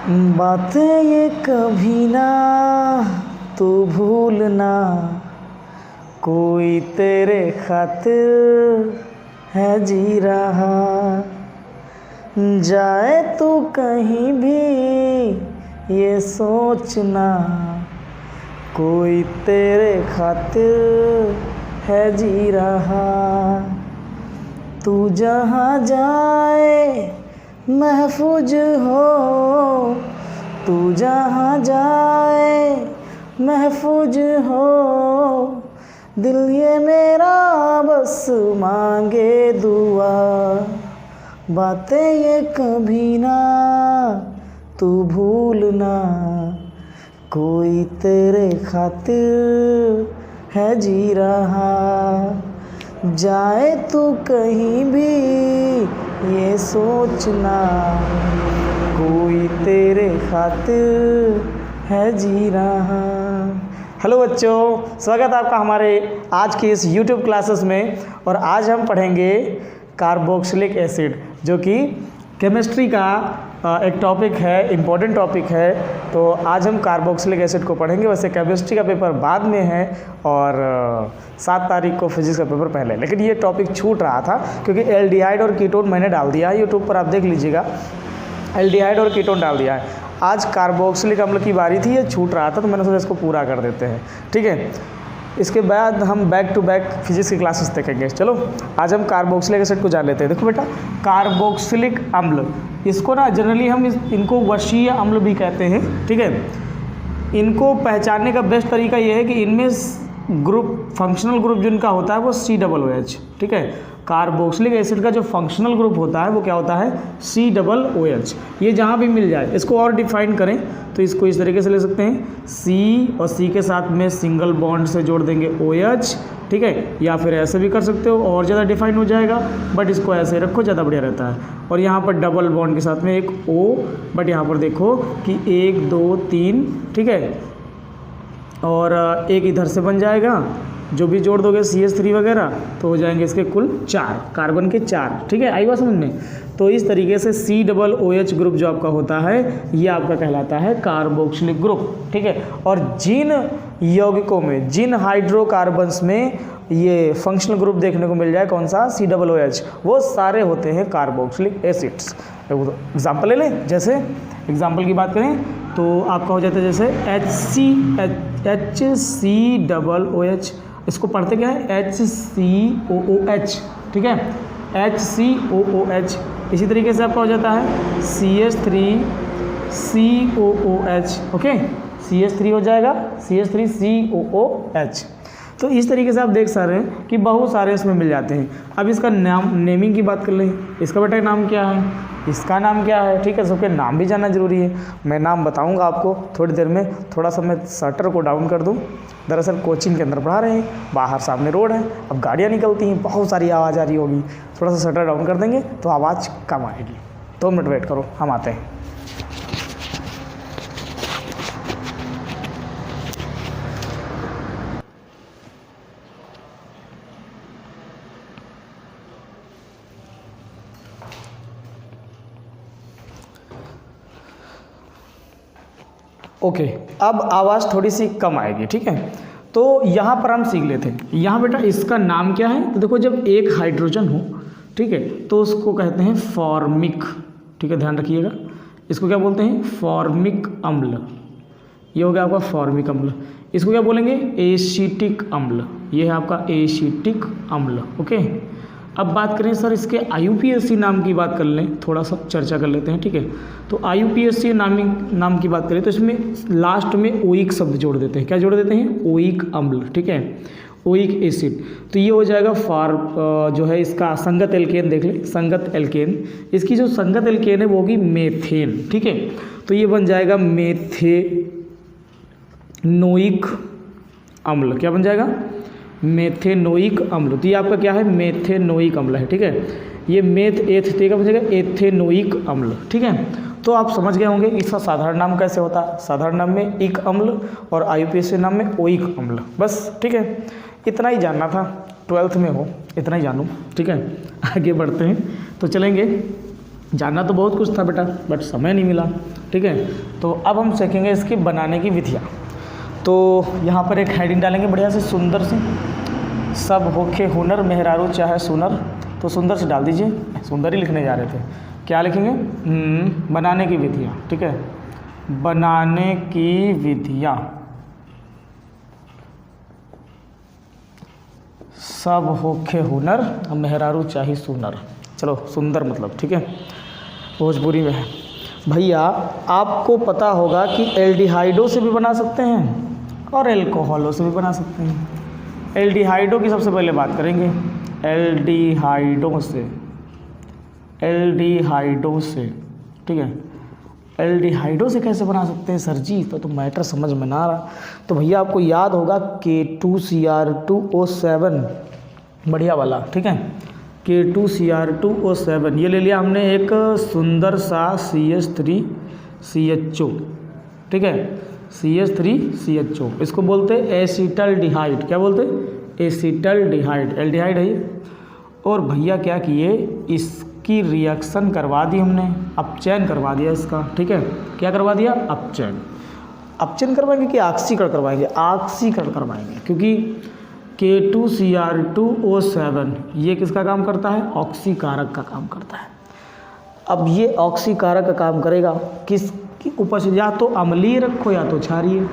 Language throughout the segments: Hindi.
बातें ये कभी ना तू भूलना, कोई तेरे खातिर है जी रहा। जाए तू कहीं भी ये सोचना, कोई तेरे खातिर है जी रहा। तू जहाँ जाए महफूज हो, तू जहाँ जाए महफूज हो। दिल ये मेरा बस मांगे दुआ, बातें ये कभी ना तू भूलना, कोई तेरे खातिर है जी रहा। जाए तू कहीं भी ये सोचना, कोई तेरे खातिर है जी रहा। हेलो बच्चों, स्वागत है आपका हमारे आज की इस YouTube क्लासेस में। और आज हम पढ़ेंगे कार्बोक्सिलिक एसिड, जो कि केमिस्ट्री का एक टॉपिक है, इम्पोर्टेंट टॉपिक है। तो आज हम कार्बोक्सिलिक एसिड को पढ़ेंगे। वैसे केमिस्ट्री का पेपर बाद में है और 7 तारीख को फिजिक्स का पेपर पहले, लेकिन ये टॉपिक छूट रहा था क्योंकि एल्डिहाइड और कीटोन मैंने डाल दिया है। यूट्यूब पर आप देख लीजिएगा, एल्डिहाइड और कीटोन डाल दिया है। आज कार्बोक्सिलिक अम्ल की बारी थी, ये छूट रहा था तो मैंने सोचा इसको पूरा कर देते हैं, ठीक है। इसके बाद हम बैक टू बैक फिजिक्स की क्लासेस देखेंगे। चलो आज हम कार्बोक्सिलिक एसिड को जान लेते हैं। देखो बेटा, कार्बोक्सिलिक अम्ल, इसको ना जनरली हम इनको वशीय अम्ल भी कहते हैं, ठीक है। इनको पहचानने का बेस्ट तरीका ये है कि इनमें ग्रुप, फंक्शनल ग्रुप जिनका होता है वो COOH, ठीक है। कार्बोक्सिलिक एसिड का जो फंक्शनल ग्रुप होता है वो क्या होता है, COOH। ये जहाँ भी मिल जाए, इसको और डिफाइन करें तो इसको इस तरीके से ले सकते हैं, C और C के साथ में सिंगल बॉन्ड से जोड़ देंगे OH, ठीक है। या फिर ऐसे भी कर सकते हो और ज़्यादा डिफाइन हो जाएगा, बट इसको ऐसे रखो, ज़्यादा बढ़िया रहता है। और यहाँ पर डबल बॉन्ड के साथ में एक O, बट यहाँ पर देखो कि 1 2 3, ठीक है। और एक इधर से बन जाएगा, जो भी जोड़ दोगे CH3 वगैरह तो हो जाएंगे इसके कुल 4 कार्बन के 4, ठीक है। आई बात समझ में। तो इस तरीके से COOH ग्रुप जो आपका होता है ये आपका कहलाता है कार्बोक्सिलिक ग्रुप, ठीक है। और जिन यौगिकों में, जिन हाइड्रोकार्बन्स में ये फंक्शनल ग्रुप देखने को मिल जाए, कौन सा, COOH, वो सारे होते हैं कार्बोक्सिलिक एसिड्स। एग्जाम्पल ले लें, जैसे एग्जाम्पल की बात करें तो आपका हो जाता है जैसे HCOOH, इसको पढ़ते क्या है, HCOOH, ठीक है, HCOOH। इसी तरीके से आपका हो जाता है CH3COOH, ओके, CH3 हो जाएगा, CH3COOH। तो इस तरीके से आप देख सकते हैं कि बहुत सारे इसमें मिल जाते हैं। अब इसका नाम, नेमिंग की बात कर लें, इसका बेटा नाम क्या है, इसका नाम क्या है, ठीक है। सबके नाम भी जानना जरूरी है। मैं नाम बताऊंगा आपको थोड़ी देर में। थोड़ा सा मैं शटर को डाउन कर दूं, दरअसल कोचिंग के अंदर पढ़ा रहे हैं, बाहर सामने रोड है, अब गाड़ियाँ निकलती हैं, बहुत सारी आवाज़ आ रही होगी। थोड़ा सा शटर डाउन कर देंगे तो आवाज़ कम आएगी। 2 मिनट वेट करो, हम आते हैं। ओके, अब आवाज़ थोड़ी सी कम आएगी, ठीक है। तो यहाँ पर हम सीख लेते हैं। यहाँ बेटा इसका नाम क्या है, तो देखो जब एक हाइड्रोजन हो, ठीक है, तो उसको कहते हैं फॉर्मिक, ठीक है, ध्यान रखिएगा। इसको क्या बोलते हैं, फॉर्मिक अम्ल। ये हो गया आपका फॉर्मिक अम्ल। इसको क्या बोलेंगे, एसिटिक अम्ल। ये है आपका एसिटिक अम्ल, ओके। अब बात करें सर इसके IUPAC नाम की बात कर लें, थोड़ा सा चर्चा कर लेते हैं, ठीक है। तो IUPAC नाम की बात करें तो इसमें लास्ट में ओइक शब्द जोड़ देते हैं। क्या जोड़ देते हैं, ओइक अम्ल, ठीक है, ओइक एसिड। तो ये हो जाएगा जो है इसका संगत एल्केन, देख ले, संगत एल्केन। इसकी जो संगत एल्केन है वो होगी मेथेन, ठीक है। तो ये बन जाएगा मेथेनोइक अम्ल। क्या बन जाएगा, मेथेनोइक अम्ल। तो ये आपका क्या है, मेथेनोइक अम्ल है, ठीक है। ये का बचेगा एथेनोइक अम्ल, ठीक है। तो आप समझ गए होंगे इसका साधारण नाम कैसे होता है। साधारण नाम में इक अम्ल और IUPAC नाम में ओइक अम्ल, बस, ठीक है। इतना ही जानना था, 12th में हो, इतना ही जानूँ, ठीक है। आगे बढ़ते हैं तो चलेंगे। जानना तो बहुत कुछ था बेटा, बट समय नहीं मिला। ठीक है, तो अब हम सीखेंगे इसके बनाने की विधियाँ। तो यहाँ पर एक हेडिंग डालेंगे बढ़िया से सुंदर से, सब होखे हुनर मेहरारू चाहे सुनर। तो सुंदर से डाल दीजिए, सुंदर ही लिखने जा रहे थे। क्या लिखेंगे? बनाने की विधियाँ। ठीक है, बनाने की विधियाँ। सब होखे हुनर मेहरारू चाहे सुनर। चलो सुंदर मतलब, ठीक है, भोजपुरी में है। भैया आपको पता होगा कि एल्डिहाइडो से भी बना सकते हैं और एल्कोहलों से भी बना सकते हैं। एल्डिहाइडो की सबसे पहले बात करेंगे, एल्डिहाइडो से, एल्डिहाइडो से। ठीक है, एल्डिहाइडो से कैसे बना सकते हैं सर जी? तो मैटर समझ में ना आ रहा। तो भैया आपको याद होगा K2Cr2O7, बढ़िया वाला। ठीक है, K2Cr2O7 ये ले लिया हमने, एक सुंदर सा CH3CHO। ठीक है, CH3CHO, इसको बोलते हैं एसिटल्डिहाइड। क्या बोलते हैं? एसिटल्डिहाइड, एल्डिहाइड है ये। और भैया क्या किए, इसकी रिएक्शन करवा दी हमने, अपचयन करवा दिया इसका। ठीक है, क्या करवा दिया? अपचयन। अपचयन करवाएंगे कि ऑक्सीकरण करवाएंगे? ऑक्सीकरण करवाएंगे, क्योंकि K2Cr2O7 ये किसका काम करता है? ऑक्सीकारक का काम करता है। अब ये ऑक्सीकारक का काम करेगा, किसकी उपस्थिति? या तो अम्लीय रखो या तो क्षारीय।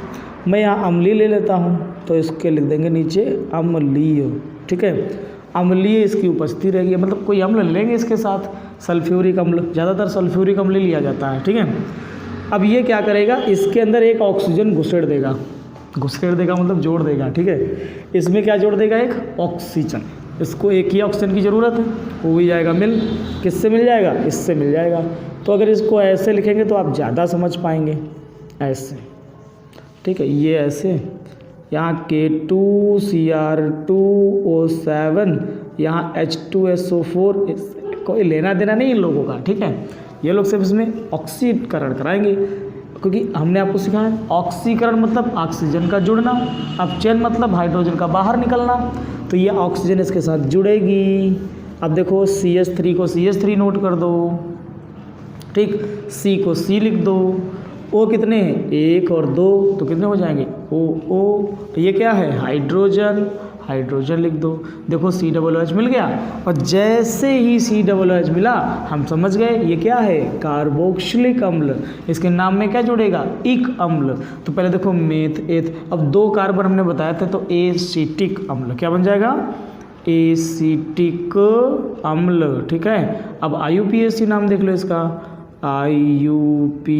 मैं यहाँ अम्लीय ले लेता हूँ, तो इसके लिख देंगे नीचे अम्लीय। ठीक है, अम्लीय इसकी उपस्थिति रहेगी, मतलब कोई अम्ल लेंगे इसके साथ, सल्फ्यूरिक अम्ल, ज़्यादातर सल्फ्यूरिक अम्ल लिया जाता है। ठीक है, अब ये क्या करेगा, इसके अंदर एक ऑक्सीजन घुसेड़ देगा। घुसेड़ देगा मतलब जोड़ देगा। ठीक है, इसमें क्या जोड़ देगा? एक ऑक्सीजन। इसको एक ही ऑक्सीजन की ज़रूरत है, हो भी जाएगा मिल। किससे मिल जाएगा? इससे मिल जाएगा। तो अगर इसको ऐसे लिखेंगे तो आप ज़्यादा समझ पाएंगे, ऐसे। ठीक है, ये ऐसे, यहाँ K2Cr2O7, यहाँ H2SO4, कोई लेना देना नहीं इन लोगों का। ठीक है, ये लोग सिर्फ इसमें ऑक्सीकरण कराएंगे, क्योंकि हमने आपको सिखाया ऑक्सीकरण मतलब ऑक्सीजन का जुड़ना, अपचयन मतलब हाइड्रोजन का बाहर निकलना। तो ये ऑक्सीजन इसके साथ जुड़ेगी। अब देखो CH3 को CH3 नोट कर दो। ठीक, C को C लिख दो। O कितने हैं? 1 और 2, तो कितने हो जाएंगे? OO। तो ये क्या है? हाइड्रोजन। हाइड्रोजन लिख दो। देखो COOH मिल गया, और जैसे ही COOH मिला हम समझ गए ये क्या है? कार्बोक्सिलिक अम्ल। इसके नाम में क्या जुड़ेगा? इक अम्ल। तो पहले देखो मेथ एथ, अब 2 कार्बन हमने बताया था, तो एसिटिक अम्ल। क्या बन जाएगा? एसिटिक अम्ल। ठीक है, अब IUPAC नाम देख लो इसका, IUPAC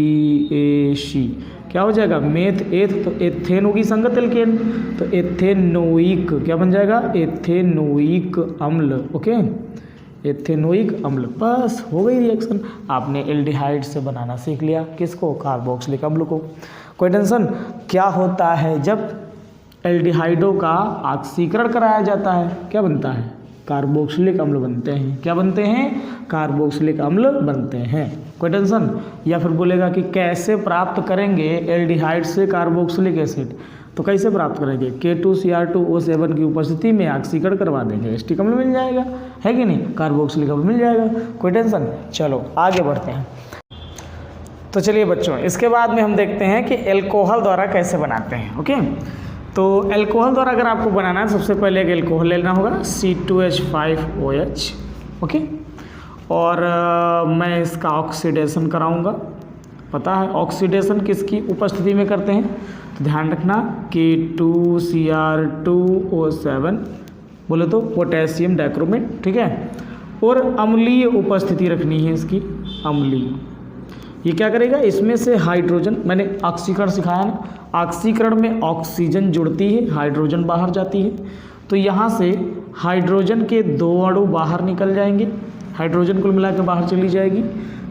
क्या हो जाएगा? मेथ एथ, तो एथेन होगी संगत एल्केन, तो एथेनोइक क्या बन जाएगा? एथेनोइक अम्ल। ओके, एथेनोइक अम्ल। बस हो गई रिएक्शन। आपने एल्डिहाइड से बनाना सीख लिया। किसको? कार्बोक्सिलिक अम्ल को। कोई टेंशन? क्या होता है जब एल्डिहाइडों का ऑक्सीकरण कराया जाता है? क्या बनता है? कार्बोक्सिलिक अम्ल बनते हैं। क्या बनते हैं? कार्बोक्सिलिक अम्ल बनते हैं। कोई टेंशन? या फिर बोलेगा कि कैसे प्राप्त करेंगे एल्डिहाइड से कार्बोक्सिलिक एसिड? तो कैसे प्राप्त करेंगे? K2Cr2O7 की उपस्थिति में ऑक्सीकरण करवा देंगे, एसिटिक अम्ल मिल जाएगा, है कि नहीं? कार्बोक्सिलिक अम्ल मिल जाएगा। कोई टेंशन? चलो आगे बढ़ते हैं। तो चलिए बच्चों, इसके बाद में हम देखते हैं कि एल्कोहल द्वारा कैसे बनाते हैं। ओके, तो एल्कोहल द्वारा अगर आपको बनाना है, सबसे पहले एक एल्कोहल लेना होगा, C2H5OH। ओके, और मैं इसका ऑक्सीडेशन कराऊंगा। पता है ऑक्सीडेशन किसकी उपस्थिति में करते हैं? तो ध्यान रखना, K2Cr2O7 बोले तो पोटेशियम डाइक्रोमेट। ठीक है, और अम्लीय उपस्थिति रखनी है इसकी, अम्लीय। ये क्या करेगा? इसमें से हाइड्रोजन, मैंने ऑक्सीकरण सिखाया ना, ऑक्सीकरण में ऑक्सीजन जुड़ती है, हाइड्रोजन बाहर जाती है। तो यहाँ से हाइड्रोजन के 2 अणु बाहर निकल जाएंगे, हाइड्रोजन कुल मिला के बाहर चली जाएगी।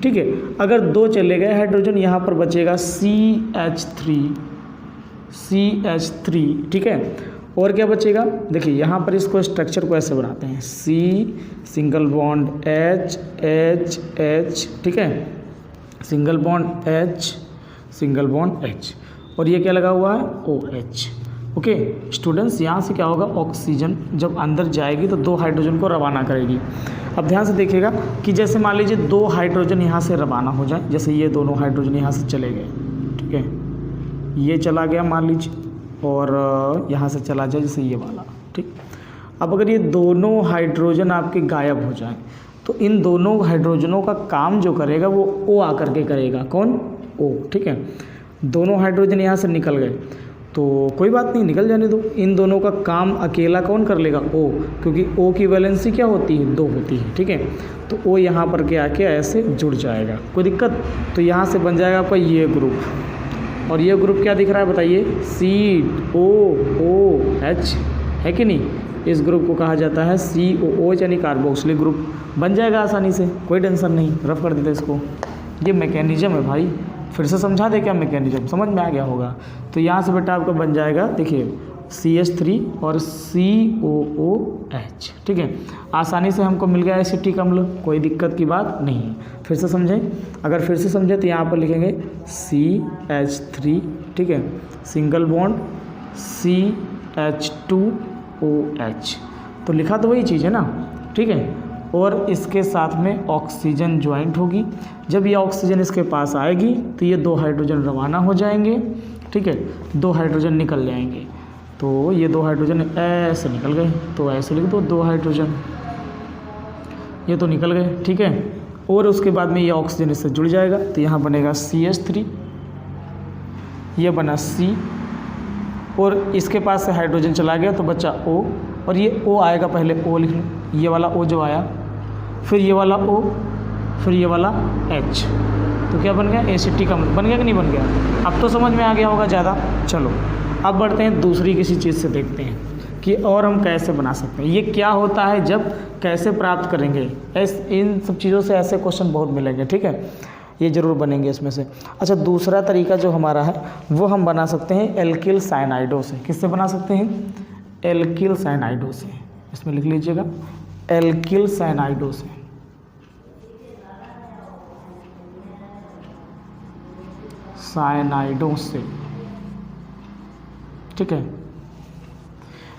ठीक है, अगर 2 चले गए हाइड्रोजन, यहाँ पर बचेगा CH3। ठीक है, और क्या बचेगा? देखिए यहाँ पर इसको स्ट्रक्चर को ऐसे बनाते हैं, C single bond H H H। ठीक है, single bond H single bond H, और ये क्या लगा हुआ है? OH। ओके स्टूडेंट्स, यहाँ से क्या होगा? ऑक्सीजन जब अंदर जाएगी तो 2 हाइड्रोजन को रवाना करेगी। अब ध्यान से देखिएगा कि जैसे मान लीजिए 2 हाइड्रोजन यहाँ से रवाना हो जाए, जैसे ये दोनों हाइड्रोजन यहाँ से चले गए, ठीक है, ये चला गया मान लीजिए, और यहाँ से चला जाए जैसे ये वाला, ठीक। अब अगर ये दोनों हाइड्रोजन आपके गायब हो जाए तो इन दोनों हाइड्रोजनों का काम जो करेगा वो O आकर के करेगा। कौन? O, ठीक है। दोनों हाइड्रोजन यहाँ से निकल गए तो कोई बात नहीं, निकल जाने दो। इन दोनों का काम अकेला कौन कर लेगा? O, क्योंकि O की वैलेंसी क्या होती है? 2 होती है, ठीक है। तो O यहाँ पर के आके ऐसे जुड़ जाएगा, कोई दिक्कत? तो यहाँ से बन जाएगा आपका ये ग्रुप, और ये ग्रुप क्या दिख रहा है बताइए? COOH, है कि नहीं? इस ग्रुप को कहा जाता है COOH यानी कार्बोक्सिलिक ग्रुप। बन जाएगा आसानी से, कोई टेंशन नहीं। रफ कर देते इसको। ये मैकेनिज्म है भाई, फिर से समझा दे क्या मैकेनिज्म, समझ में आ गया होगा। तो यहाँ से बेटा आपका बन जाएगा, देखिए CH3 और COOH, ठीक है। आसानी से हमको मिल गया एसिटिक अम्ल, कोई दिक्कत की बात नहीं है। फिर से समझें, अगर फिर से समझें तो यहाँ पर लिखेंगे CH3, ठीक है, सिंगल बॉन्ड CH2OH, तो लिखा तो वही चीज़ है ना, ठीक है। और इसके साथ में ऑक्सीजन ज्वाइंट होगी। जब ये ऑक्सीजन इसके पास आएगी तो ये 2 हाइड्रोजन रवाना हो जाएंगे, ठीक है, 2 हाइड्रोजन निकल जाएंगे। तो ये 2 हाइड्रोजन ऐसे निकल गए, तो ऐसे लिख दो 2 हाइड्रोजन, ये तो निकल गए, ठीक है। और उसके बाद में ये ऑक्सीजन इससे जुड़ जाएगा तो यहाँ बनेगा CH3, ये बना C, और इसके पास से हाइड्रोजन चला गया तो बचा O, और ये O आएगा, पहले O लिख लो, ये वाला O जो आया, फिर ये वाला O, फिर ये वाला H, तो क्या बन गया? एसिटिक अम्ल बन गया कि नहीं बन गया? अब तो समझ में आ गया होगा ज़्यादा। चलो अब बढ़ते हैं दूसरी किसी चीज़ से, देखते हैं कि और हम कैसे बना सकते हैं। ये क्या होता है, जब कैसे प्राप्त करेंगे, इन सब चीज़ों से ऐसे क्वेश्चन बहुत मिलेंगे, ठीक है, ये ज़रूर बनेंगे इसमें से। अच्छा, दूसरा तरीका जो हमारा है वो हम बना सकते हैं एल्किल साइनाइडों से। किससे बना सकते हैं? एल्किल साइनाइडों से। इसमें लिख लीजिएगा एल्किल साइनाइडों से। साइनाइडों से, ठीक है।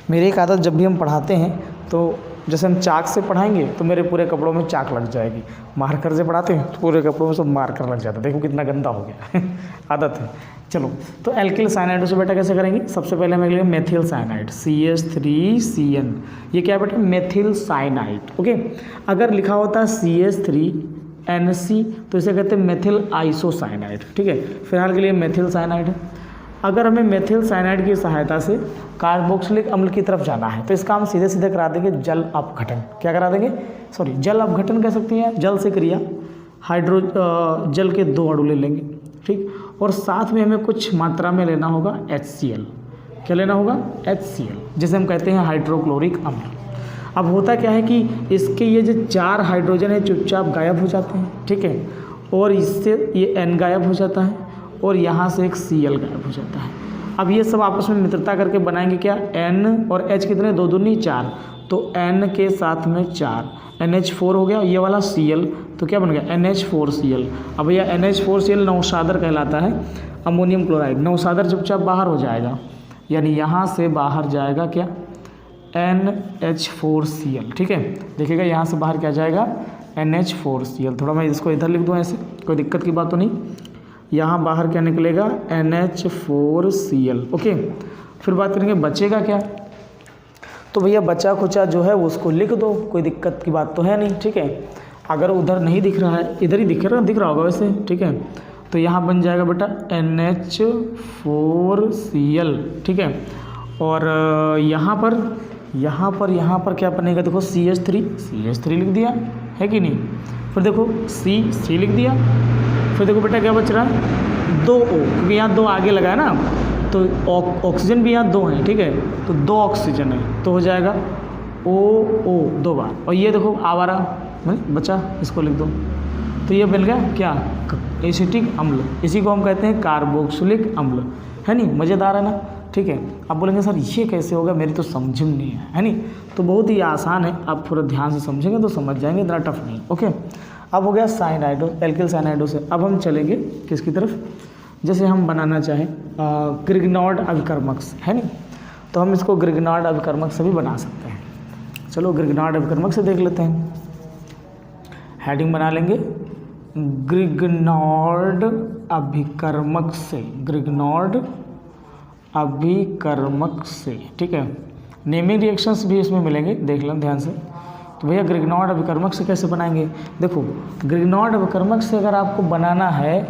मेरी एक आदत, जब भी हम पढ़ाते हैं तो जैसे हम चाक से पढ़ाएंगे तो मेरे पूरे कपड़ों में चाक लग जाएगी, मार्कर से पढ़ाते हैं तो पूरे कपड़ों में सब मार्कर लग जाता है। देखो कितना गंदा हो गया आदत है। चलो, तो एल्किल साइनाइड से बेटा कैसे करेंगे? सबसे पहले हमें लेंगे मेथिल साइनाइड, CH3CN। ये क्या बेटा? Methyl cyanide, okay. अगर लिखा होता है CH3NC तो इसे कहते हैं मेथिल आइसोसाइनाइड, ठीक है। फिलहाल के लिए मेथिल साइनाइड है। अगर हमें मेथिल साइनाइड की सहायता से कार्बोक्सिलिक अम्ल की तरफ जाना है तो इसका हम सीधे सीधे करा देंगे जल अपघटन। क्या करा देंगे? सॉरी, जल अपघटन कह सकते हैं, जल से क्रिया। जल के 2 अणु ले लेंगे, ठीक, और साथ में हमें कुछ मात्रा में लेना होगा HCl। क्या लेना होगा? HCl, जिसे हम कहते हैं हाइड्रोक्लोरिक अम्ल। अब होता क्या है कि इसके ये जो 4 हाइड्रोजन है चुपचाप गायब हो जाते हैं, ठीक है, और इससे ये N गायब हो जाता है और यहाँ से एक Cl गायब हो जाता है। अब ये सब आपस में मित्रता करके बनाएंगे क्या? N और H कितने? 2 दूनी 4, तो N के साथ में 4, NH4 हो गया, ये वाला Cl, तो क्या बन गया? NH4Cl। अब भैया NH4Cl नौशादर कहलाता है, अमोनियम क्लोराइड। नौशादर चुपचाप बाहर हो जाएगा, यानी यहाँ से बाहर जाएगा क्या? NH4Cl, ठीक है। देखिएगा यहाँ से बाहर क्या जाएगा? NH4Cl। थोड़ा मैं इसको इधर लिख दूँ ऐसे, कोई दिक्कत की बात तो नहीं। यहाँ बाहर क्या निकलेगा? NH4Cl, okay. फिर बात करेंगे बचेगा क्या, तो भैया बचा खुचा जो है उसको लिख दो, कोई दिक्कत की बात तो है नहीं, ठीक है। अगर उधर नहीं दिख रहा है, इधर ही दिख रहा होगा वैसे, ठीक है। तो यहाँ बन जाएगा बेटा NH4Cl, ठीक है। और यहाँ पर क्या बनेगा? देखो CH3 लिख दिया है कि नहीं। फिर देखो C लिख दिया। फिर देखो बेटा क्या बच रहा है? 2O, क्योंकि यहाँ 2 आगे लगा है ना, तो ऑक्सीजन भी यहाँ 2 है, ठीक है, तो 2 ऑक्सीजन है, तो हो जाएगा OO 2 बार। और ये देखो आवारा बचा, इसको लिख दो, तो ये बन गया क्या? एसिटिक अम्ल। इसी को हम कहते हैं कार्बोक्सिलिक अम्ल, है नहीं? मज़ेदार है ना, ठीक है। आप बोलेंगे सर ये कैसे होगा, मेरी तो समझ में नहीं है नहीं? तो बहुत ही आसान है, आप थोड़ा ध्यान से समझेंगे तो समझ जाएंगे, इतना टफ नहीं, ओके। अब हो गया साइनाइडो, एल्किल साइनाइडो से। अब हम चलेंगे किसकी तरफ? जैसे हम बनाना चाहें ग्रिग्नॉर्ड अभिकर्मक, है नहीं, तो हम इसको ग्रिग्नॉर्ड अभिकर्मक से भी बना सकते हैं। चलो ग्रिग्नॉर्ड अभिकर्मक से देख लेते हैं। हेडिंग बना लेंगे ग्रिग्नॉर्ड अभिकर्मक से, ग्रिग्नॉर्ड अभिकर्मक से, ठीक है। नेमिंग रिएक्शंस भी इसमें मिलेंगे, देख लें ध्यान से। तो भैया ग्रिग्नॉर्ड अभिकर्मक से कैसे बनाएंगे, देखो ग्रिग्नॉर्ड अभिकर्मक से अगर आपको बनाना है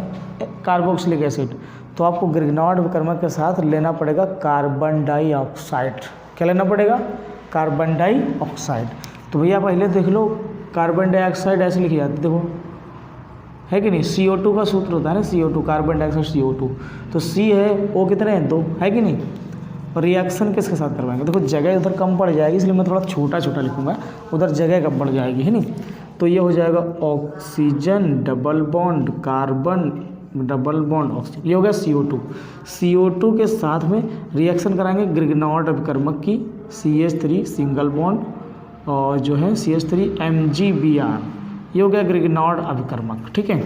कार्बोक्सिलिक एसिड तो आपको ग्रिग्नॉर्ड अभिकर्मक के साथ लेना पड़ेगा कार्बन डाइऑक्साइड। क्या लेना पड़ेगा, कार्बन डाइऑक्साइड। तो भैया पहले देख लो कार्बन डाइऑक्साइड ऐसे लिखी जाती है, देखो है कि नहीं, CO2 का सूत्र होता है ना, CO2 कार्बन डाइऑक्साइड CO2। तो C है, O कितने हैं 2, है कि नहीं। और रिएक्शन किसके साथ करवाएंगे, देखो जगह उधर कम पड़ जाएगी इसलिए मैं थोड़ा छोटा छोटा लिखूंगा, उधर जगह कम पड़ जाएगी, है नहीं। तो ये हो जाएगा oxygen double bond carbon double bond oxygen, ये हो गया CO2। CO2 के साथ में रिएक्शन कराएंगे ग्रिग्नॉर्ड अभिकर्मक की, CH3 सिंगल बॉन्ड और जो है CH3 MgBr, ये हो गया ग्रिग्नॉर्ड अभिकर्मक, ठीक है।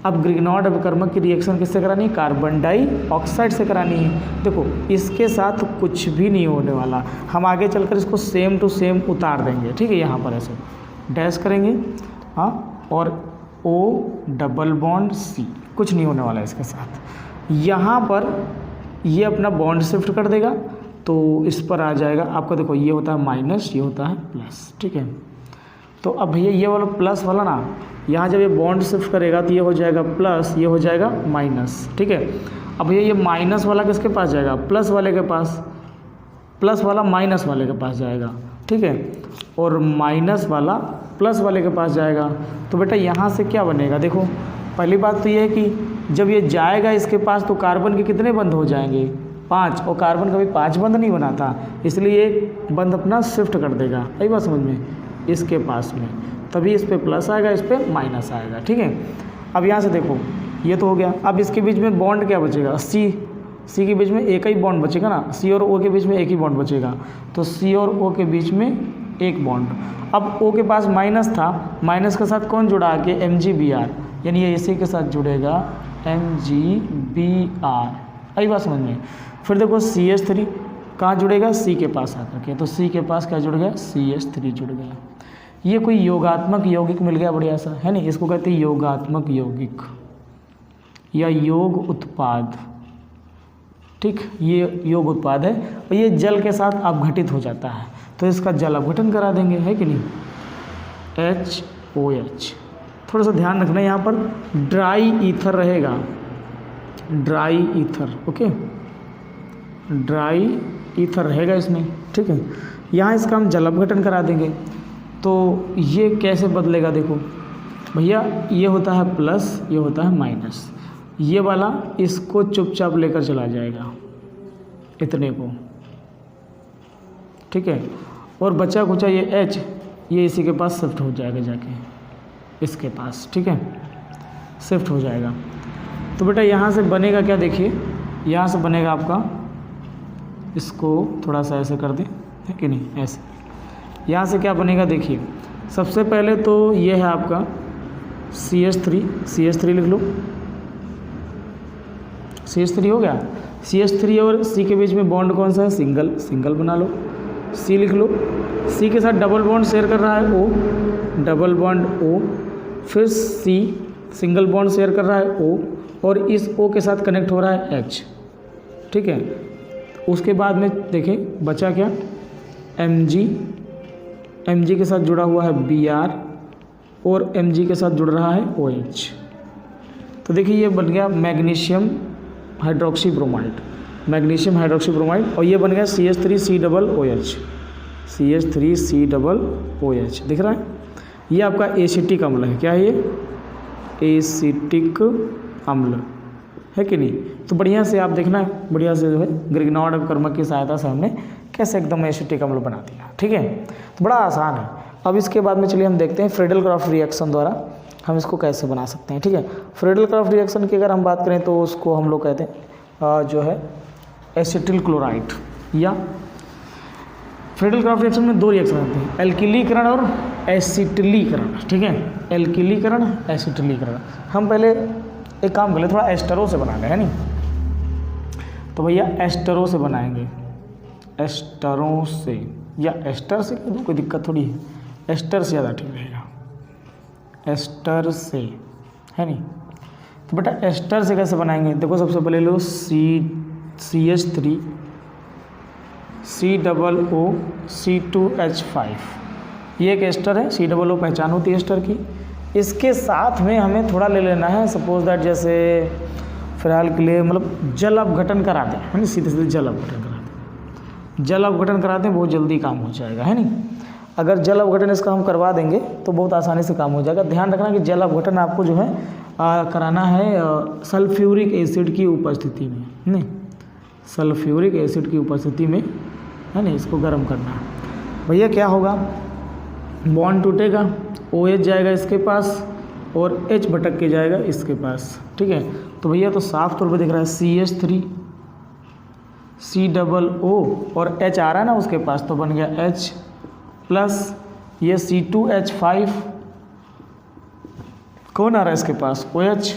अब ग्रिग्नॉर्ड अभिकर्मक की रिएक्शन किससे करानी है, कार्बन डाइऑक्साइड से करानी है। देखो इसके साथ कुछ भी नहीं होने वाला, हम आगे चलकर इसको सेम टू सेम उतार देंगे, ठीक है। यहाँ पर ऐसे डैश करेंगे, हाँ, और O डबल बॉन्ड C, कुछ नहीं होने वाला है इसके साथ। यहाँ पर ये अपना बॉन्ड शिफ्ट कर देगा तो इस पर आ जाएगा आपका, देखो ये होता है माइनस, ये होता है प्लस, ठीक है। तो अब भैया ये वाला प्लस वाला ना, यहाँ जब ये बॉन्ड शिफ्ट करेगा तो ये हो जाएगा प्लस, ये हो जाएगा माइनस, ठीक है। अब भैया ये माइनस वाला किसके पास जाएगा, प्लस वाले के पास, प्लस वाला माइनस वाले के पास जाएगा, ठीक है। और माइनस वाला प्लस वाले के पास जाएगा। तो बेटा यहाँ से क्या बनेगा, देखो पहली बात तो ये है कि जब ये जाएगा इसके पास तो कार्बन के कितने बंद हो जाएंगे, 5, और कार्बन कभी 5 बंद नहीं बनाता, इसलिए एक बंद अपना शिफ्ट कर देगा, आई बात समझ में, इसके पास में, तभी इस पे प्लस आएगा, इस पे माइनस आएगा, ठीक है। अब यहाँ से देखो ये तो हो गया, अब इसके बीच में बॉन्ड क्या बचेगा, C के बीच में एक ही बॉन्ड बचेगा ना, C और O के बीच में एक ही बॉन्ड बचेगा, तो C और O के बीच में एक बॉन्ड। अब O के पास माइनस था, माइनस के साथ कौन जुड़ा के MgBr, यानी ये इसी के साथ जुड़ेगा MgBr, आई बात समझ में। फिर देखो CH3 कहाँ जुड़ेगा, C के पास आकर के, तो C के पास क्या जुड़ गया, CH3 जुड़ गया। ये कोई योगात्मक यौगिक मिल गया बढ़िया सा, है नहीं, इसको कहते हैं योगात्मक यौगिक या योग उत्पाद, ठीक, ये योग उत्पाद है और ये जल के साथ अपघटित हो जाता है, तो इसका जल अपघटन करा देंगे, है कि नहीं, HOH। थोड़ा सा ध्यान रखना यहाँ पर ड्राई ईथर रहेगा, dry ether, okay, dry ether रहेगा इसमें, ठीक है। यहाँ इसका हम जल अपघटन करा देंगे, तो ये कैसे बदलेगा, देखो भैया ये होता है प्लस, ये होता है माइनस, ये वाला इसको चुपचाप लेकर चला जाएगा इतने को, ठीक है। और बचा कुचा ये H, ये इसी के पास शिफ्ट हो जाएगा जाके इसके पास, ठीक है, शिफ्ट हो जाएगा। तो बेटा यहाँ से बनेगा क्या, देखिए यहाँ से बनेगा आपका, इसको थोड़ा सा ऐसे कर दें, है कि नहीं, ऐसे यहाँ से क्या बनेगा, देखिए सबसे पहले तो ये है आपका CH3 लिख लो, CH3 हो गया। CH3 और C के बीच में बॉन्ड कौन सा है, सिंगल बना लो, C लिख लो। C के साथ डबल बॉन्ड शेयर कर रहा है O, डबल बॉन्ड O, फिर C सिंगल बॉन्ड शेयर कर रहा है O, और इस O के साथ कनेक्ट हो रहा है H, ठीक है। उसके बाद में देखें बचा क्या, Mg के साथ जुड़ा हुआ है Br और Mg के साथ जुड़ रहा है OH। तो देखिए ये बन गया magnesium hydroxy bromide, magnesium hydroxy bromide, और ये बन गया CH3COOH, CH3COOH, दिख रहा है। ये आपका एसिटिक अम्ल है, क्या है ये, एसिटिक अम्ल, है कि नहीं। तो बढ़िया से आप देखना, बढ़िया से जो है ग्रिग्नॉर्ड अभिकर्मक की सहायता से हमने कैसे एकदम एसिटिक अम्ल बना दिया, ठीक है। तो बड़ा आसान है। अब इसके बाद में चलिए हम देखते हैं फ्रीडल-क्राफ्ट रिएक्शन द्वारा हम इसको कैसे बना सकते हैं, ठीक है। फ्रीडल-क्राफ्ट रिएक्शन की अगर हम बात करें तो उसको हम लोग कहते हैं जो है एसिटिल क्लोराइड, या फ्रीडल-क्राफ्ट रिएक्शन में 2 रिएक्शन होते हैं, एल्किलीकरण और एसिटिलीकरण, ठीक है, एल्किलीकरण एसिटिलीकरण। हम पहले एक काम कर ले, थोड़ा एस्टरों से बना लें, है नहीं। तो भैया एस्टरों से बनाएंगे, एस्टरों से, या एस्टर से कोई दिक्कत थोड़ी है, एस्टर से ज़्यादा ठीक रहेगा, एस्टर से, है नहीं। तो बेटा एस्टर से कैसे बनाएंगे, देखो सबसे पहले लो CH3 COO C2H5, ये एक एस्टर है, COO पहचान होती है एस्टर की। इसके साथ में हमें थोड़ा ले लेना है, सपोज दैट जैसे फिलहाल के लिए मतलब जल अपघटन करा दें, है नहीं, सीधे सीधे जल अपघटन करा दें, जल अपघटन करा दें, बहुत जल्दी काम हो जाएगा, है नहीं। अगर जल अपघटन इसका हम करवा देंगे तो बहुत आसानी से काम हो जाएगा। ध्यान रखना कि जल अपघटन आपको जो है कराना है सल्फ्यूरिक एसिड की उपस्थिति में, नहीं, सल्फ्यूरिक एसिड की उपस्थिति में, है नहीं, इसको गर्म करना है। भैया क्या होगा, बॉन्ड टूटेगा, OH जाएगा इसके पास और H भटक के जाएगा इसके पास, ठीक है। तो भैया तो साफ तौर पे दिख रहा है CH3 COO और H आ रहा है ना उसके पास, तो बन गया H प्लस ये C2H5, कौन आ रहा है इसके पास, OH,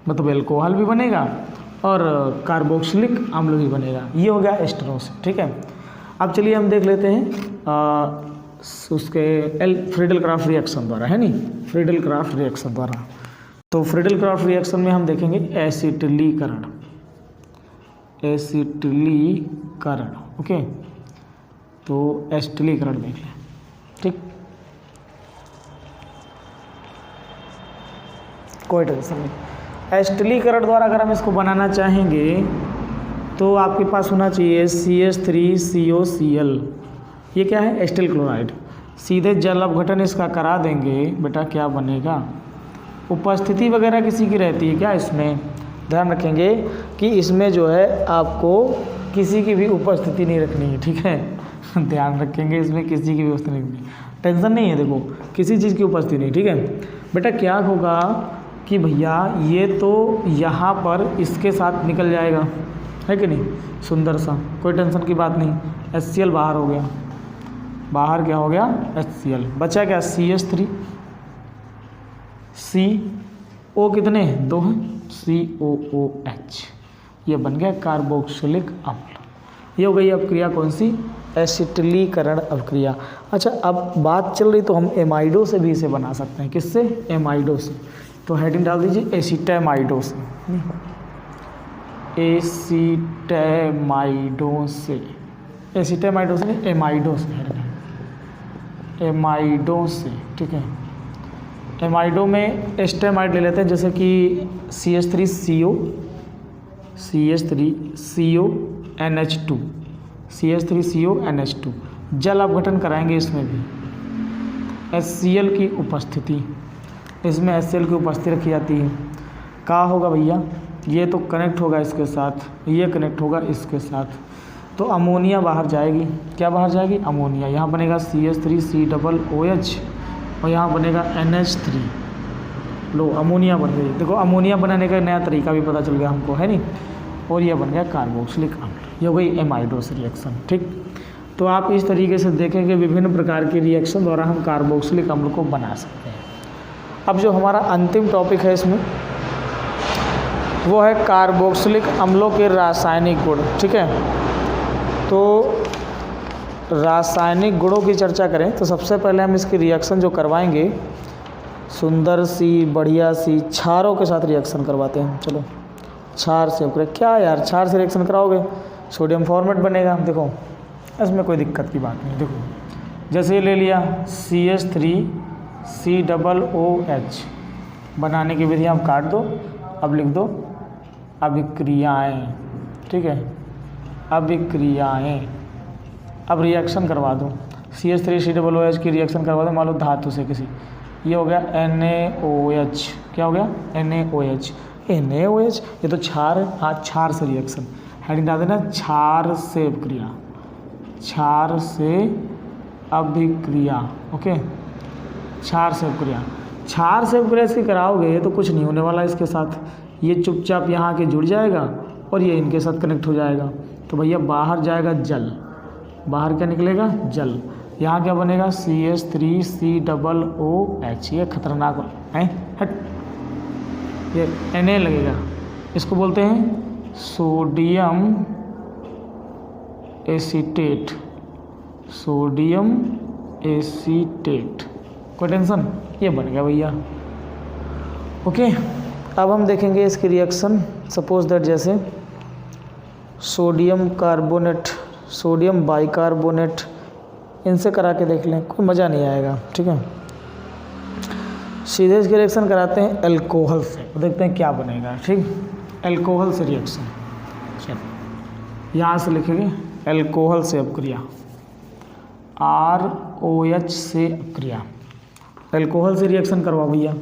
मतलब एल्कोहल भी बनेगा और कार्बोक्सिलिक अम्ल भी बनेगा। ये हो गया एस्टरों से, ठीक है। अब चलिए हम देख लेते हैं उसके फ्रीडल क्राफ्ट रिएक्शन द्वारा, है नहीं, फ्रीडल क्राफ्ट रिएक्शन द्वारा। तो फ्रीडल क्राफ्ट रिएक्शन में हम देखेंगे एसिटिलीकरण, एसिटिलीकरण, ओके। तो एसिटिलीकरण देख लें, ठीक, कोई टेंशन नहीं। एसिटिलीकरण द्वारा अगर हम इसको बनाना चाहेंगे तो आपके पास होना चाहिए CH3COCl, ये क्या है, एसिटिल क्लोराइड। सीधे जल अपघटन इसका करा देंगे, बेटा क्या बनेगा, उपस्थिति वगैरह किसी की रहती है क्या इसमें, ध्यान रखेंगे कि इसमें जो है आपको किसी की भी उपस्थिति नहीं रखनी है, ठीक है। ध्यान रखेंगे इसमें किसी की भी उपस्थिति नहीं, टेंशन नहीं है, देखो किसी चीज़ की उपस्थिति नहीं, ठीक है। बेटा क्या होगा कि भैया ये तो यहाँ पर इसके साथ निकल जाएगा, है कि नहीं, सुंदर सा, कोई टेंशन की बात नहीं। HCl बाहर हो गया, बाहर क्या हो गया, HCl, बचा क्या CH3 CO कितने, 2 हैं, COOH, ये बन गया कार्बोक्सिलिक अम्ल। ये हो गई अब क्रिया कौन सी, एसिटिलीकरण अभिक्रिया। अच्छा अब बात चल रही तो हम एमाइडो से भी इसे बना सकते हैं, किससे, एमाइडो से। तो हेडिंग डाल दीजिए एसिटामाइडो से, एसिटामाइडो से, एसिटामाइडो से नहीं, एमाइडो से, एमाइडो से, ठीक है। एमाइडो में एस्टेमाइड ले लेते हैं, जैसे कि CH3CO CH3CONH2 CH3CONH2, जल अपघटन कराएंगे इसमें भी, HCl की उपस्थिति, इसमें HCl की उपस्थिति रखी जाती है। क्या होगा भैया, ये तो कनेक्ट होगा इसके साथ, ये कनेक्ट होगा इसके साथ, तो अमोनिया बाहर जाएगी, क्या बाहर जाएगी, अमोनिया। यहाँ बनेगा CH3COOH और यहाँ बनेगा NH3, लो अमोनिया बन गई। देखो अमोनिया बनाने का नया तरीका भी पता चल गया हमको, है नहीं, और ये बन गया कार्बोक्सिलिक अम्ल, ये हो गई एमाइडोस रिएक्शन, ठीक। तो आप इस तरीके से देखें कि विभिन्न प्रकार की रिएक्शन द्वारा हम कार्बोक्सिलिक अम्ल को बना सकते हैं। अब जो हमारा अंतिम टॉपिक है इसमें वो है कार्बोक्सिलिक अम्लों के रासायनिक गुण, ठीक है। तो रासायनिक गुणों की चर्चा करें तो सबसे पहले हम इसकी रिएक्शन जो करवाएंगे, सुंदर सी बढ़िया सी क्षारों के साथ रिएक्शन करवाते हैं। चलो क्षार से क्या यार, क्षार से रिएक्शन कराओगे सोडियम फॉर्मेट बनेगा, देखो इसमें कोई दिक्कत की बात नहीं। देखो जैसे ये ले लिया CH3COOH, बनाने की विधि आप काट दो, अब लिख दो अभिक्रियाएं, ठीक है, अभिक्रियाएं। अब रिएक्शन करवा दो, CH3COOH की रिएक्शन करवा दो, मान लो धातु से किसी, ये हो गया NaOH, क्या हो गया NaOH, NaOH, ये तो क्षार, हाँ क्षार से रिएक्शन, हेडिंग डाल देना क्षार से अभिक्रिया, क्षार से अभिक्रिया, ओके, क्षार से अभिक्रिया। क्षार से अभिक्रिया इसकी कराओगे तो कुछ नहीं होने वाला इसके साथ, ये चुपचाप यहाँ के जुड़ जाएगा और ये इनके साथ कनेक्ट हो जाएगा। तो भैया बाहर जाएगा जल, बाहर क्या निकलेगा जल, यहाँ क्या बनेगा CH3COOH, ये खतरनाक है, हट, ये Na लगेगा, इसको बोलते हैं सोडियम एसीटेट, सोडियम एसीटेट, कोई टेंशन, ये बन गया भैया। ओके, अब हम देखेंगे इसकी रिएक्शन। सपोज दैट जैसे सोडियम कार्बोनेट, सोडियम बाइकार्बोनेट, इनसे करा के देख लें, कोई मज़ा नहीं आएगा। ठीक है, सीधे इसकी रिएक्शन कराते हैं अल्कोहल से, देखते हैं क्या बनेगा। ठीक, अल्कोहल से रिएक्शन, चलो यहाँ से लिखेंगे अल्कोहल से अपक्रिया, ROH से अपक्रिया, अल्कोहल से रिएक्शन करवा भैया।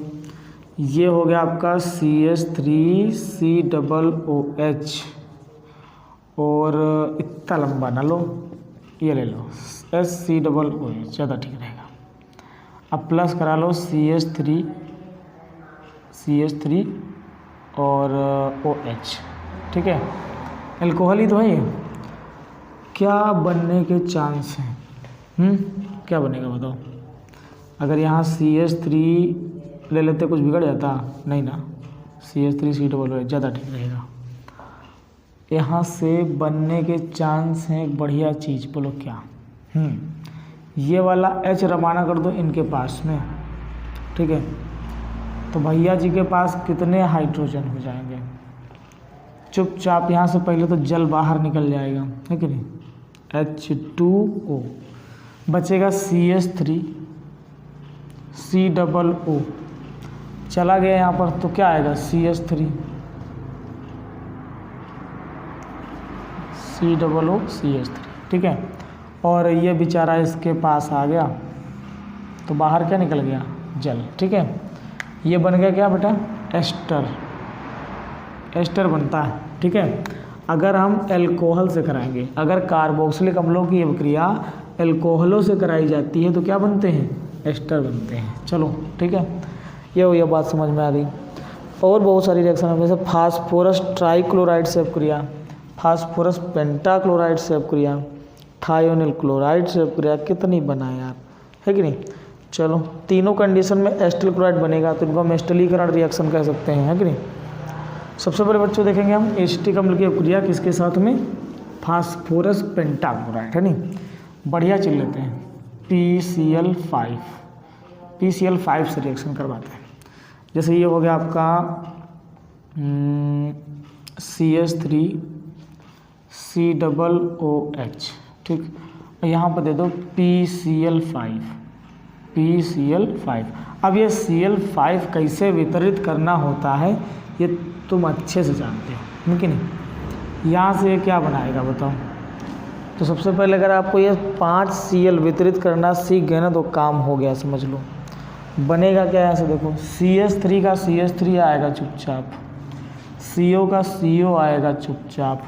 ये हो गया आपका CH3COOH, और इतना लंबा ना लो, ये ले लो SCOOH, ज़्यादा ठीक रहेगा। अब प्लस करा लो CH3 और OH। ठीक है, अल्कोहल ही तो है ये। क्या बनने के चांस हैं? क्या बनेगा बताओ? अगर यहाँ CH3 ले लेते कुछ बिगड़ जाता? नहीं ना, CH3COOH ज़्यादा ठीक रहेगा। यहाँ से बनने के चांस हैं एक बढ़िया चीज़, बोलो क्या? ये वाला H रवाना कर दो इनके पास में। ठीक है, तो भैया जी के पास कितने हाइड्रोजन हो जाएंगे? चुपचाप यहाँ से पहले तो जल बाहर निकल जाएगा, है कि नहीं? H2O बचेगा CH3COO, चला गया यहाँ पर, तो क्या आएगा? CH3 COO CH3। ठीक है, और ये बेचारा इसके पास आ गया, तो बाहर क्या निकल गया? जल। ठीक है, ये बन गया क्या बेटा? एस्टर, एस्टर बनता है। ठीक है, अगर हम अल्कोहल से कराएंगे, अगर कार्बोक्सिलिक अम्लों की अभिक्रिया अल्कोहलों से कराई जाती है तो क्या बनते हैं? एस्टर बनते हैं। चलो ठीक है, ये बात समझ में आ गई। और बहुत सारी रिएक्शन है, जैसे फास्फोरस ट्राइक्लोराइड से अपक्रिया, फास्फोरस पेंटाक्लोराइड से अपक्रिया, थायोनिल क्लोराइड से अपक्रिया, कितनी बना यार, है कि नहीं? चलो, तीनों कंडीशन में एस्टिल क्लोराइड बनेगा, तो इनको हम एस्टिलीकरण रिएक्शन कह सकते हैं, है कि नहीं? सबसे पहले बच्चों देखेंगे हम एसिटिक अम्ल की अपक्रिया किसके साथ में? फास्फोरस पेंटाक्लोराइड, है नहीं? बढ़िया चल लेते हैं, PCl5 से रिएक्शन करवाते हैं। जैसे ये हो गया आपका CH3COOH। ठीक, यहाँ पर दे दो PCl5। अब ये Cl5 कैसे वितरित करना होता है ये तुम अच्छे से जानते हो, कि नहीं? यहाँ से ये क्या बनाएगा बताओ? तो सबसे पहले अगर आपको ये 5 Cl वितरित करना सीख गए ना तो काम हो गया, समझ लो। बनेगा क्या? यहाँ से देखो, CH3 का CH3 आएगा चुपचाप, CO का CO आएगा चुपचाप,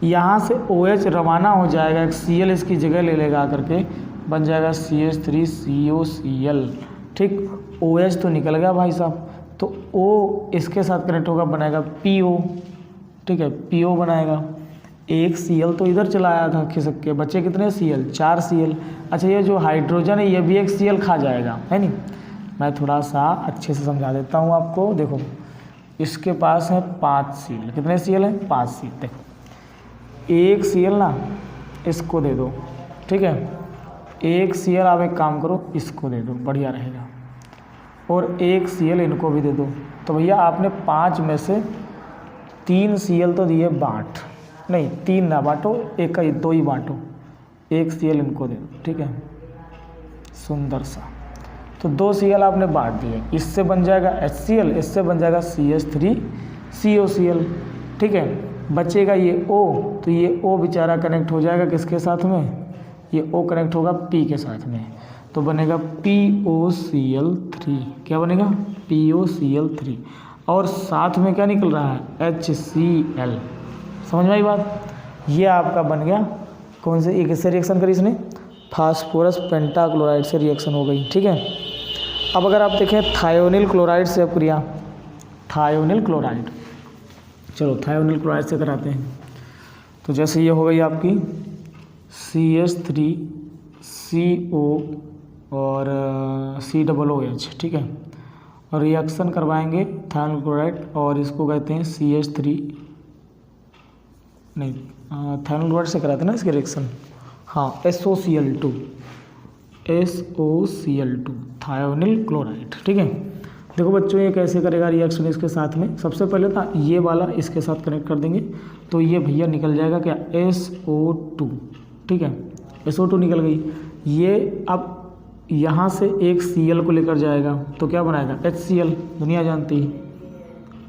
यहाँ से OH रवाना हो जाएगा, एक Cl इसकी जगह ले लेगा करके, बन जाएगा CH3COCl। ठीक, OH तो निकल गया भाई साहब, तो O इसके साथ कनेक्ट होगा, बनाएगा PO। ठीक है, PO बनाएगा। एक Cl तो इधर चला आया था खिसक के, बचे कितने Cl? 4 Cl। अच्छा, ये जो हाइड्रोजन है ये भी एक Cl खा जाएगा, है नहीं? मैं थोड़ा सा अच्छे से समझा देता हूँ आपको। देखो, इसके पास है 5 Cl, कितने Cl हैं? 5 Cl। देखो, एक Cl ना इसको दे दो, ठीक है? एक Cl आप एक काम करो, इसको दे दो, बढ़िया रहेगा। और एक Cl इनको भी दे दो, तो भैया आपने 5 में से 3 Cl तो दिए, बांट नहीं, 3 ना बांटो, एक का 2 ही बांटो, एक Cl इनको दे दो। ठीक है, सुंदर सा। तो 2 Cl आपने बांट दिए, इससे बन जाएगा HCl, इससे बन जाएगा CH3COCl। ठीक है, बचेगा ये O, तो ये O बेचारा कनेक्ट हो जाएगा किसके साथ में? ये O कनेक्ट होगा P के साथ में, तो बनेगा POCl3। क्या बनेगा? POCl3। और साथ में क्या निकल रहा है? HCl। समझ में आई बात? ये आपका बन गया कौन से? एक इससे रिएक्शन करी इसने, फास्फोरस पेंटाक्लोराइड से रिएक्शन हो गई। ठीक है, अब अगर आप देखें थायोनिल क्लोराइड से अपक्रिया, थायोनिल क्लोराइड, चलो थायोनिल क्लोराइड से कराते हैं। तो जैसे ये हो गई आपकी CH3CO और COOH। ठीक है, और रिएक्शन करवाएंगे थायोनिल क्लोराइड, और इसको कहते हैं CH3, नहीं थायोनिल क्लोराइड से कराते हैं ना इसकी रिएक्शन, हाँ SOCl2 SOCl2 थायोनिल क्लोराइड। ठीक है, देखो बच्चों ये कैसे करेगा रिएक्शन इसके साथ में। सबसे पहले तो ये वाला इसके साथ कनेक्ट कर देंगे तो ये भैया निकल जाएगा क्या, SO2। ठीक है, SO2 निकल गई। ये अब यहाँ से एक Cl को लेकर जाएगा तो क्या बनाएगा, HCl, दुनिया जानती है।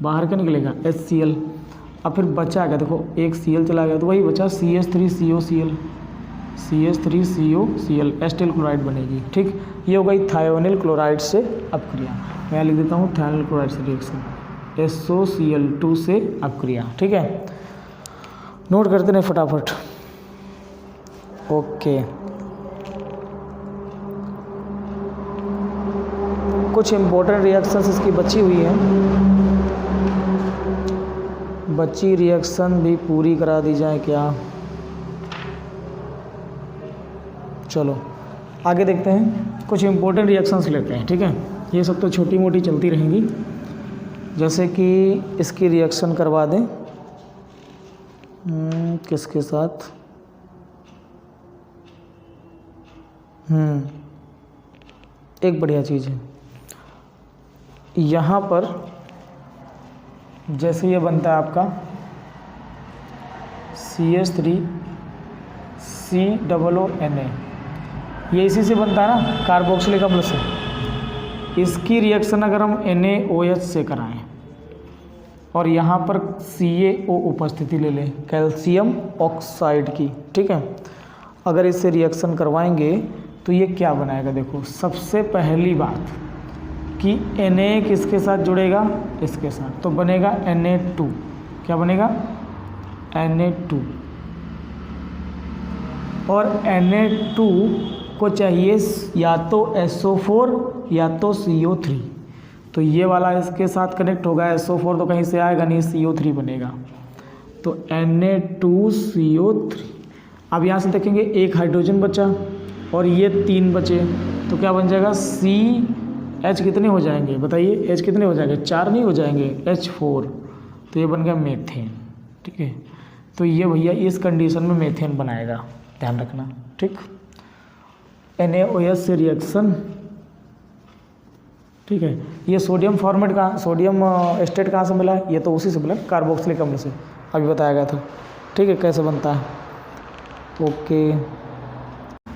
बाहर क्या निकलेगा, HCl। अब फिर बचा क्या, देखो एक Cl चला गया तो वही बचा CH3COCl, CH3COCl, एस्टिल क्लोराइड बनेगी। ठीक, ये हो गई थायोनिल क्लोराइड से अपक्रिया। मैं यहाँ लिख देता हूँ थायोनिल क्लोराइड से रिएक्शन, SOCl2 से अपक्रिया। ठीक है, नोट करते हैं फटाफट। ओके, कुछ इम्पोर्टेंट रिएक्शंस इसकी बची हुई हैं, बची रिएक्शन भी पूरी करा दी जाए क्या। चलो आगे देखते हैं, कुछ इम्पोर्टेंट रिएक्शंस लेते हैं। ठीक है, ये सब तो छोटी मोटी चलती रहेंगी, जैसे कि इसकी रिएक्शन करवा दें किसके साथ, एक बढ़िया चीज़ है यहाँ पर। जैसे ये बनता है आपका CH3COONA, ये इसी से बनता है ना, कार्बोक्सिलिक अम्ल से। इसकी रिएक्शन अगर हम NaOH से कराएं और यहाँ पर CaO उपस्थिति ले लें, कैल्शियम ऑक्साइड की। ठीक है, अगर इससे रिएक्शन करवाएंगे तो ये क्या बनाएगा, देखो सबसे पहली बात कि Na किसके साथ जुड़ेगा, इसके साथ, तो बनेगा Na2। क्या बनेगा, Na2। और Na2 को चाहिए या तो SO4 या तो CO3, तो ये वाला इसके साथ कनेक्ट होगा, SO4 तो कहीं से आएगा नहीं, CO3 बनेगा, तो Na2CO3। अब यहाँ से देखेंगे एक हाइड्रोजन बचा और ये 3 बचे, तो क्या बन जाएगा, H कितने हो जाएंगे बताइए, H कितने हो जाएंगे, 4 नहीं हो जाएंगे, H4, तो ये बन गया मेथेन। ठीक है, तो ये भैया इस कंडीशन में मेथेन बनाएगा, ध्यान रखना। ठीक, NaOH से रिएक्शन। ठीक है, ये सोडियम फॉर्मेट कहाँ, सोडियम एस्टेट कहाँ से मिला है, ये तो उसी से मिला, कार्बोक्सिलिक अम्ल से, अभी बताया गया था। ठीक है, कैसे बनता है। ओके,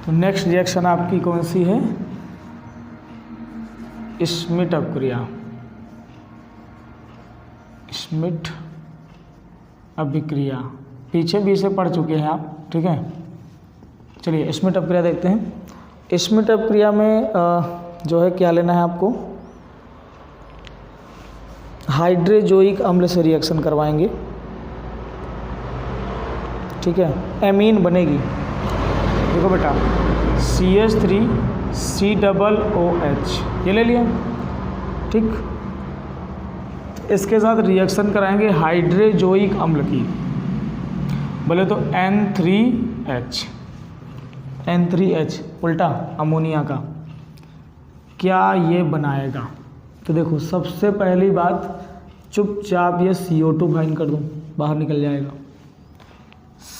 तो नेक्स्ट रिएक्शन आपकी कौन सी है, श्मिट अपक्रिया, श्मिट अभिक्रिया। पीछे भी इसे पढ़ चुके हैं आप। ठीक है, चलिए श्मिट अपक्रिया देखते हैं। श्मिट अपक्रिया में जो है क्या लेना है आपको, हाइड्रोजोइक अम्ल से रिएक्शन करवाएंगे। ठीक है, एमीन बनेगी, देखो बेटा CH3COOH, ये ले लिया। ठीक, इसके साथ रिएक्शन कराएंगे हाइड्रोजोइक अम्ल की, बोले तो N3H उल्टा अमोनिया का। क्या ये बनाएगा, तो देखो सबसे पहली बात, चुपचाप ये CO2 फाइन कर दूँ, बाहर निकल जाएगा,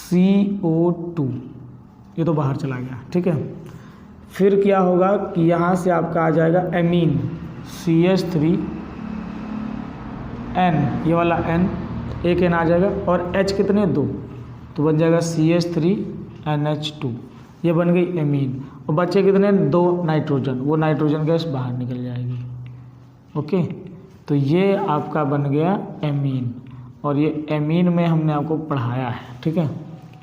CO2, ये तो बाहर चला गया। ठीक है, फिर क्या होगा कि यहाँ से आपका आ जाएगा एमीन, CH3N, ये वाला N, एक N आ जाएगा, और H कितने, 2, तो बन जाएगा CH3NH2, ये बन गई एमीन। और बचे कितने, 2 नाइट्रोजन, वो नाइट्रोजन गैस बाहर निकल जाएगी। ओके, तो ये आपका बन गया एमीन, और ये एमीन में हमने आपको पढ़ाया है। ठीक है,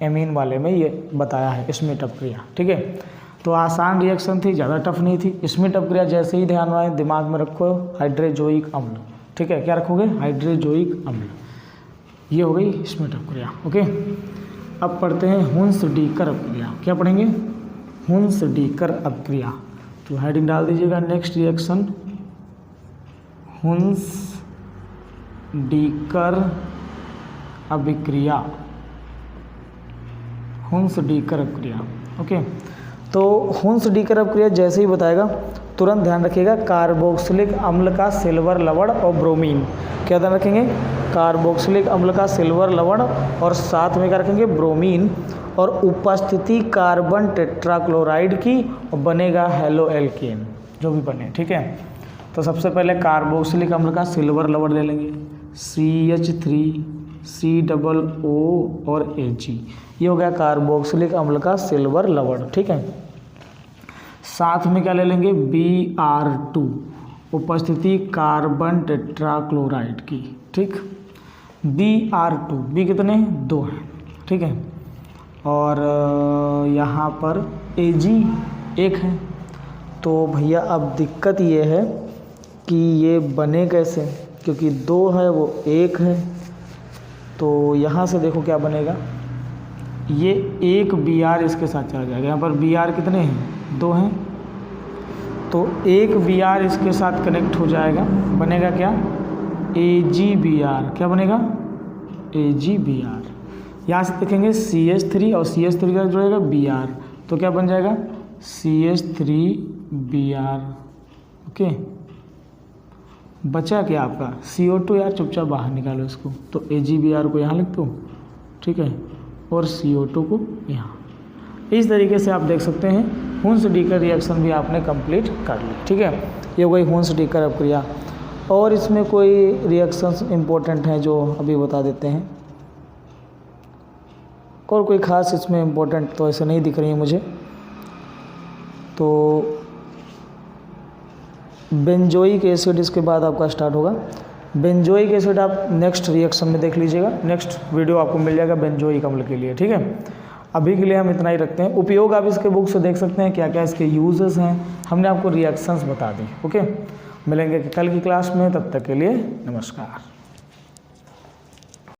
एमीन वाले में ये बताया है श्मिट अपक्रिया। ठीक है, तो आसान रिएक्शन थी, ज़्यादा टफ नहीं थी। श्मिट अपक्रिया जैसे ही ध्यान आए दिमाग में रखो हाइड्रोजोइक अम्ल। ठीक है, क्या रखोगे, हाइड्रोजोइक अम्ल, ये हो गई श्मिट अपक्रिया। ओके, अब पढ़ते हैं हुन्स-डीकर अपक्रिया। क्या पढ़ेंगे, हुन्स-डीकर अपक्रिया, तो हेडिंग डाल दीजिएगा नेक्स्ट रिएक्शन, हुन्स-डीकर अभिक्रिया, हुन्स-डीकर अपक्रिया। ओके, तो हुन्स-डीकर अपक्रिया जैसे ही बताएगा तुरंत ध्यान रखिएगा, कार्बोक्सिलिक अम्ल का सिल्वर लवण और ब्रोमीन। क्या ध्यान रखेंगे, कार्बोक्सिलिक अम्ल का सिल्वर लवण और साथ में क्या रखेंगे, ब्रोमीन, और उपस्थिति कार्बन टेट्राक्लोराइड की और बनेगा हेलो एल्केन जो भी बने, ठीक है। तो सबसे पहले कार्बोक्सिलिक अम्ल का सिल्वर लवण ले लेंगे, CH3COO और Ag, ये हो गया कार्बोक्सिलिक अम्ल का सिल्वर लवण, ठीक है। साथ में क्या ले लेंगे, Br2, उपस्थिति कार्बन टेट्राक्लोराइड की, ठीक। Br2, बी कितने, 2 हैं, ठीक है। और यहाँ पर Ag 1 है। तो भैया अब दिक्कत ये है कि ये बने कैसे, क्योंकि 2 है वो 1 है। तो यहाँ से देखो क्या बनेगा, ये एक Br इसके साथ चला जाएगा, यहाँ पर Br कितने हैं, 2 हैं। तो एक Br इसके साथ कनेक्ट हो जाएगा, बनेगा क्या, AgBr, क्या बनेगा, AgBr। यहाँ से देखेंगे CH3 और CH3 का जुड़ेगा Br, तो क्या बन जाएगा, CH3Br, ओके। बचा क्या आपका CO2, यार चुपचाप बाहर निकालो इसको, तो AgBr को यहाँ लिख दो, ठीक है, और CO2 को यहाँ। इस तरीके से आप देख सकते हैं हुन्स-डीकर रिएक्शन भी आपने कंप्लीट कर ली, ठीक है। ये हो गई हुन्स-डीकर अपक्रिया। और इसमें कोई रिएक्शंस इम्पोर्टेंट हैं जो अभी बता देते हैं, और कोई ख़ास इसमें इम्पोर्टेंट तो ऐसे नहीं दिख रही है मुझे। तो बेंजोइक एसिड इसके बाद आपका स्टार्ट होगा। बेंजोइक एसिड आप नेक्स्ट रिएक्शन में देख लीजिएगा, नेक्स्ट वीडियो आपको मिल जाएगा बेंजोइक अम्ल के लिए, ठीक है। अभी के लिए हम इतना ही रखते हैं। उपयोग आप इसके बुक से देख सकते हैं, क्या क्या इसके यूजेस हैं, हमने आपको रिएक्शंस बता दी, ओके। मिलेंगे कल की क्लास में, तब तक के लिए नमस्कार।